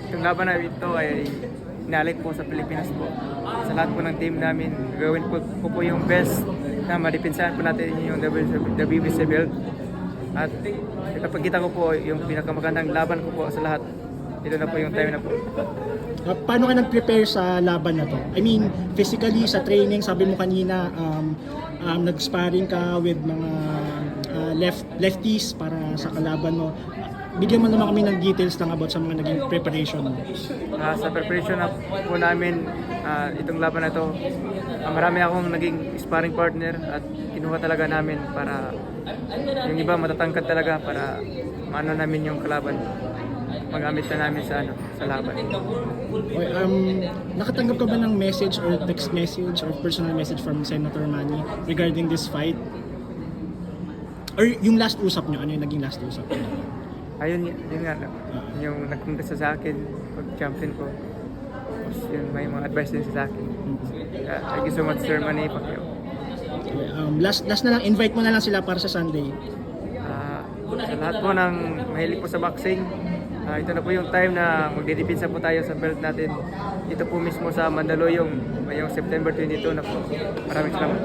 Itong laban na ito ay inalik po sa Pilipinas po. Sa lahat po ng team namin, gawin ko po yung best na madipinsahan po natin yung WBC belt. At ipapagkita ko po yung pinakamagandang laban ko po sa lahat. Ito na po yung time na po. Paano ka nag-prepare sa laban na to? I mean, physically, sa training, sabi mo kanina, nag-sparring ka with mga lefties para sa kalaban mo. Bigyan mo naman kami ng details lang about sa mga naging preparation mo. Sa preparation na po namin, itong laban na to, marami akong naging sparring partner at kinuha talaga namin para yung iba matatangkad talaga para maano namin yung kalaban. Magamit na namin sa laban. Okay, nakatanggap ka ba ng message or text message or personal message from Senator Manny regarding this fight? Or yung last usap nyo, ano yung naging last usap nyo? Ayun, yun nga, yung nagkongkasa sa akin pag champion ko. Tapos yun, may mga advice din sa akin. Thank you so much, Sir Manny Pacquiao. Okay, last na lang, invite mo na lang sila para sa Sunday. Sa lahat po ng mahilig po sa boxing, ito na po yung time na magdidipinsa po tayo sa belt natin. Ito po mismo sa Mandaluyong, ngayong September 22 na po. Maraming salamat.